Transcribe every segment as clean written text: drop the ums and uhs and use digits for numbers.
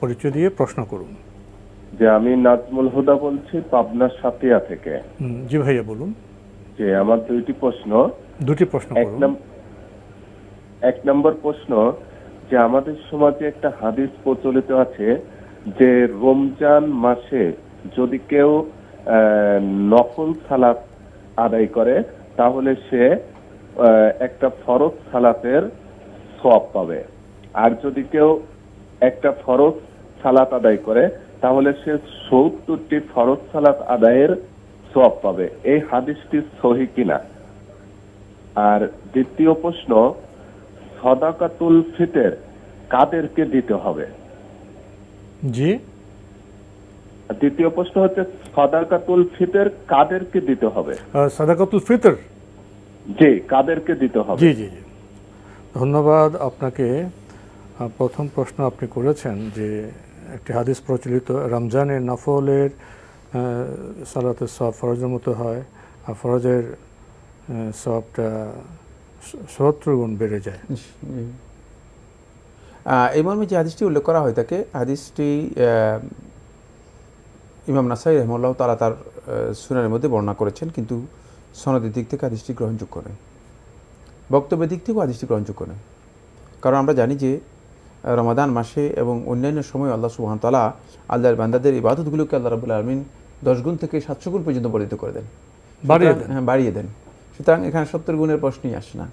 পরিচয় দিয়ে প্রশ্ন করুন। যে আমি নাজমুল হুদা বলছি পাবনা সাতিয়া থেকে। জি ভাইয়া বলুন। যে আমার দুটি প্রশ্ন। দুটি প্রশ্ন করুন। এক নম্বর প্রশ্ন, যে আমাদের সমাজে একটা হাদিস প্রচলিত আছে যে রমজান মাসে যদি কেউ নফল সালাত আদায় করে তাহলে সে একটা ফরজ সালাতের সওয়াব পাবে, আর যদি কেউ একটা ফরজ সালাত আদায় করে তাহলে সে ৭০টি ফরজ সালাত আদায়ের সওয়াব পাবে। এই হাদিসটি সহিহ কিনা? আর দ্বিতীয় প্রশ্ন, সাদাকাতুল ফিতর কাদেরকে দিতে হবে? জি, দ্বিতীয় প্রশ্ন হচ্ছে সাদাকাতুল ফিতর কাদেরকে দিতে হবে? সাদাকাতুল ফিতর, জি, কাদেরকে দিতে হবে? জি জি জি, ধন্যবাদ আপনাকে। প্রথম প্রশ্ন আপনি করেছেন যে একটি হাদিস প্রচলিত রমজানের নফলের সালাতের সওয়াব ফরজের মতো হয়, আর ফরজের সওয়াবটা ৭০ গুণ বেড়ে যায়। এই মর্মে যে হাদিসটি উল্লেখ করা হয় থাকে, হাদিসটি ইমাম নাসাই রহমাল্লাহ তাআলা তার সুনানের মধ্যে বর্ণনা করেছেন, কিন্তু সনদের দিক থেকে হাদিসটি গ্রহণযোগ্য নয়, বক্তব্যের দিক থেকেও হাদিসটি গ্রহণযোগ্য নয়। কারণ আমরা জানি যে রমাদান মাসে এবং অন্যান্য সময় আল্লাহ সুবহানাহু ওয়া তাআলা আল্লাহর বান্দাদের ইবাদতগুলোকে আল্লাহ রাব্বুল আলামিন ১০ গুণ থেকে ৭০০ গুণ পর্যন্ত বর্ধিত করে দেন, বাড়িয়ে দেন। সুতরাং এখানে ৭০ গুণের প্রশ্নই আসে না।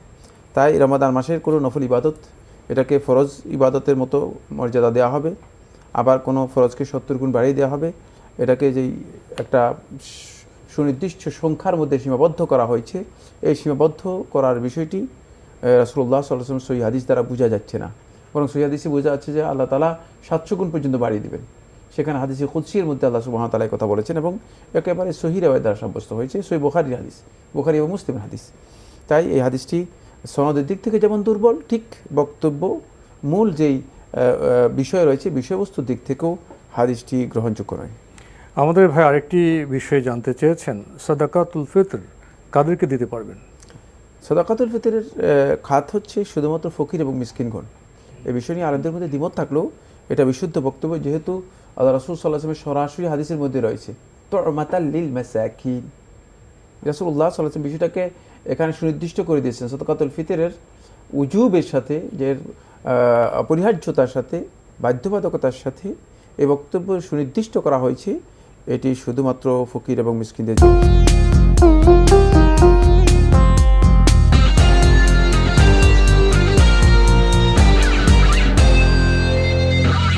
তাই রমাদান মাসের কোনো নফল ইবাদত এটাকে ফরজ ইবাদতের মতো মর্যাদা দেওয়া হবে, আবার কোনো ফরজকে ৭০ গুণ বাড়িয়ে দেওয়া হবে। এটাকে যেই একটা সুনির্দিষ্ট সংখ্যার মধ্যে সীমাবদ্ধ করা হয়েছে, এই সীমাবদ্ধ করার বিষয়টি রাসূলুল্লাহ সাল্লাল্লাহু আলাইহি ওয়াসাল্লাম সহিহ হাদিস দ্বারা বোঝা যাচ্ছে না, বরং সহিহ হাদিসে বোঝা যাচ্ছে যে আল্লাহ তাআলা ৭০০ গুণ পর্যন্ত বাড়িয়ে দেবেন। সেখানে হাদিসে কুদসির মধ্যে আল্লাহ সুবহানাহু ওয়া তাআলা কথা বলেছেন এবং একেবারে সহিহ রিওয়ায়াত দ্বারা সাব্যস্ত হয়েছে, সহিহ বুখারীর হাদিস, বুখারী এবং মুসলিমের হাদিস। তাই এই হাদিসটি সনদের দিক থেকে যেমন দুর্বল, ঠিক বক্তব্য মূল যেই বিষয় রয়েছে বিষয়বস্তুর দিক থেকেও হাদিসটি গ্রহণযোগ্য নয়। আমাদের ভাই আরেকটি বিষয় জানতে চেয়েছেন, সাদাকাতুল ফিতর কাদেরকে দিতে পারবেন? সাদাকাতুল ফিতরের খাত হচ্ছে শুধুমাত্র ফকির এবং মিসকিনগণ। এই বিষয় নিয়ে আলেমদের মধ্যে দ্বিমত থাকলেও এটা বিশুদ্ধ বক্তব্য, যেহেতু আল্লাহ রাসূল সাল্লাল্লাহু আলাইহি ওয়াসাল্লাম সরাসরি হাদিসের মধ্যে রয়েছে তু'মাতাল লিল মাসাকিন। রাসূলুল্লাহ সাল্লাল্লাহু আলাইহি ওয়াসাল্লাম বিষয়টাকে এখানে সুনির্দিষ্ট করে দিয়েছেন সাদাকাতুল ফিতরের উজুবের সাথে, যে অপরিহার্যতার সাথে, বাধ্যবাধকতার সাথে এই বক্তব্য সুনির্দিষ্ট করা হয়েছে, এটি শুধুমাত্র ফকির এবং মিসকিনদের জন্য।